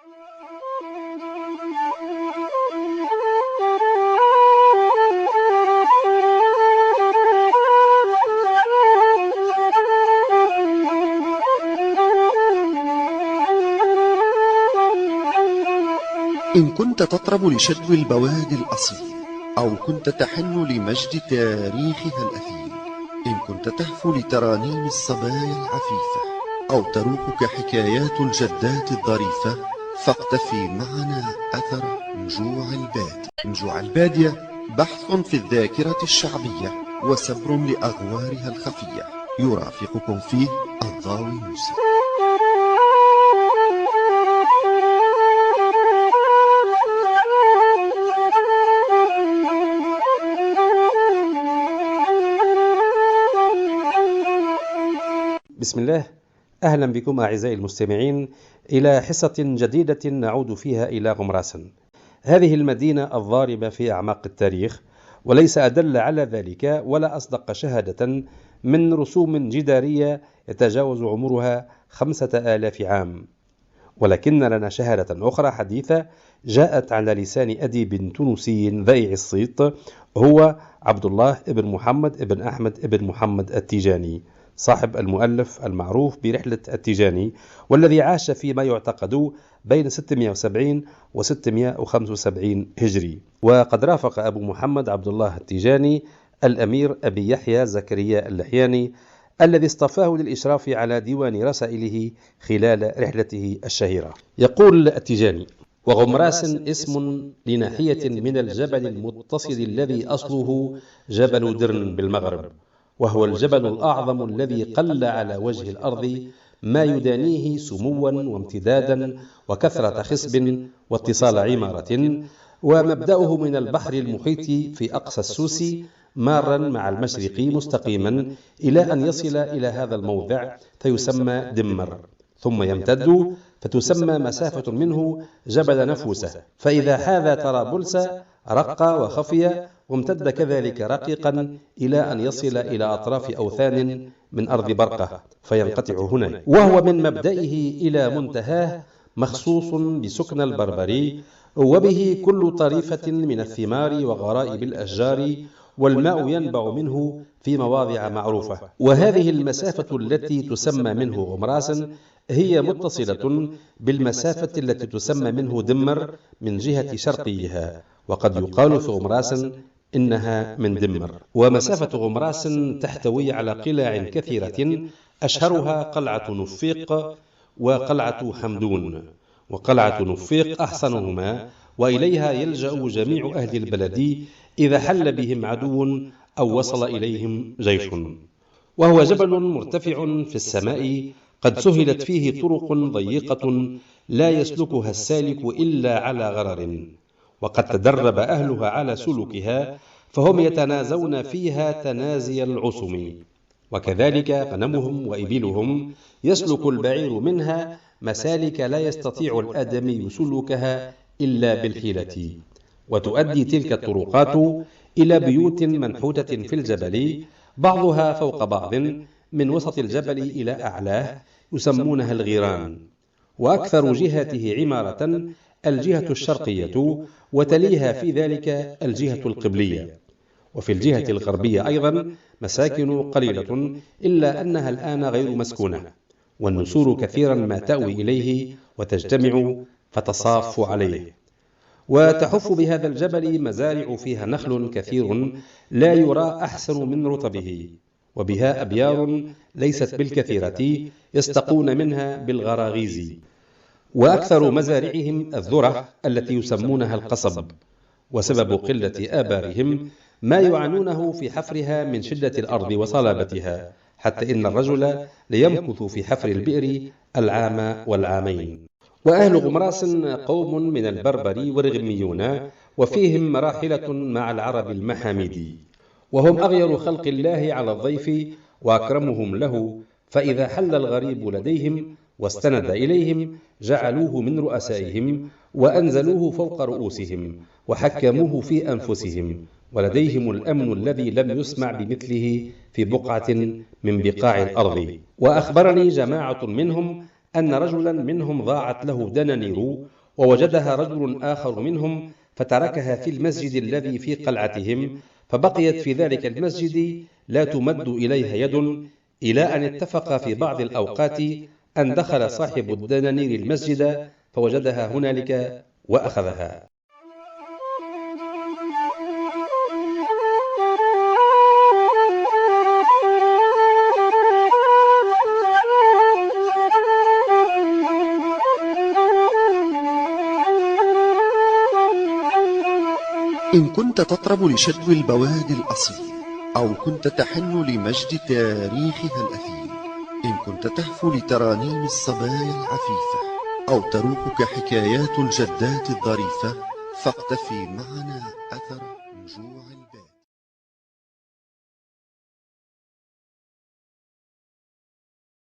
إن كنت تطرب لشدو البوادي الأصيل، أو كنت تحن لمجد تاريخها الأثيل، إن كنت تهفو لترانيم الصبايا العفيفة، أو تروقك حكايات الجدات الظريفة، فاقتفي معنا أثر نجوع البادية. نجوع البادية بحث في الذاكرة الشعبية وسبر لأغوارها الخفية، يرافقكم فيه الضاوي موسى. بسم الله، أهلا بكم أعزائي المستمعين إلى حصة جديدة نعود فيها إلى غمراسن، هذه المدينة الضاربة في أعماق التاريخ، وليس أدل على ذلك ولا أصدق شهادة من رسوم جدارية يتجاوز عمرها 5000 عام. ولكن لنا شهادة أخرى حديثة جاءت على لسان أديب تونسي ذائع الصيت، هو عبد الله بن محمد بن أحمد بن محمد التيجاني، صاحب المؤلف المعروف برحلة التيجاني، والذي عاش فيما يعتقد بين 670 و 675 هجري. وقد رافق أبو محمد عبد الله التيجاني الأمير أبي يحيى زكريا اللحياني الذي اصطفاه للإشراف على ديوان رسائله خلال رحلته الشهيرة. يقول التيجاني: وغمراس اسم لناحية من الجبل المتصل الذي أصله جبل درن بالمغرب، وهو الجبل الأعظم الذي قل على وجه الأرض ما يدانيه سموا وامتدادا وكثرة خصب واتصال عمارة، ومبدأه من البحر المحيط في أقصى السوس مارا مع المشرق مستقيما إلى أن يصل إلى هذا الموضع فيسمى دمر، ثم يمتد فتسمى مسافة منه جبل نفوسة، فإذا حاذى طرابلس رق وخفي، وامتد كذلك رقيقا إلى أن يصل إلى أطراف أوثان من أرض برقة فينقطع هنا، وهو من مبدئه إلى منتهاه مخصوص بسكن البربري، وبه كل طريفة من الثمار وغرائب الأشجار، والماء ينبع منه في مواضع معروفة. وهذه المسافة التي تسمى منه غمراسا هي متصلة بالمسافة التي تسمى منه دمر من جهة شرقيها، وقد يقال في غمراسا إنها من دمر. ومسافة غمراس تحتوي على قلاع كثيرة، أشهرها قلعة نفيق وقلعة حمدون، وقلعة نفيق أحسنهما، وإليها يلجأ جميع أهل البلد إذا حل بهم عدو أو وصل إليهم جيش. وهو جبل مرتفع في السماء قد سهلت فيه طرق ضيقة لا يسلكها السالك إلا على غرر، وقد تدرب أهلها على سلوكها، فهم يتنازون فيها تنازي العصم، وكذلك غنمهم وإبلهم يسلك البعير منها مسالك لا يستطيع الآدمي سلوكها إلا بالحيلة. وتؤدي تلك الطرقات إلى بيوت منحوتة في الجبل، بعضها فوق بعض من وسط الجبل إلى أعلاه، يسمونها الغيران، وأكثر جهته عمارة الجهة الشرقية، وتليها في ذلك الجهة القبلية، وفي الجهة الغربية أيضا مساكن قليلة، إلا أنها الآن غير مسكونة، والنسور كثيرا ما تأوي إليه وتجتمع فتصاف عليه. وتحف بهذا الجبل مزارع فيها نخل كثير لا يرى أحسن من رطبه، وبها أبيار ليست بالكثيرة يستقون منها بالغراغيز، وأكثر مزارعهم الذرة التي يسمونها القصب، وسبب قلة آبارهم ما يعانونه في حفرها من شدة الأرض وصلابتها، حتى إن الرجل ليمكث في حفر البئر العام والعامين. وأهل غمراس قوم من البربر والرغميون، وفيهم مراحلة مع العرب المحامدي، وهم أغير خلق الله على الضيف وأكرمهم له، فإذا حل الغريب لديهم واستند إليهم جعلوه من رؤسائهم وأنزلوه فوق رؤوسهم وحكموه في أنفسهم، ولديهم الأمن الذي لم يسمع بمثله في بقعة من بقاع الأرض. وأخبرني جماعة منهم أن رجلا منهم ضاعت له دنانير، ووجدها رجل آخر منهم فتركها في المسجد الذي في قلعتهم، فبقيت في ذلك المسجد لا تمد إليها يد، إلى أن اتفق في بعض الأوقات أن دخل صاحب الدنانير المسجد فوجدها هنالك وأخذها. إن كنت تطرب لشدو البوادي الأصيل، أو كنت تحن لمجد تاريخها الأثيل، إن كنت تهفو لترانيم الصبايا العفيفة، أو تروحك حكايات الجدات الظريفة، فاقتفي معنا أثر نجوع البال.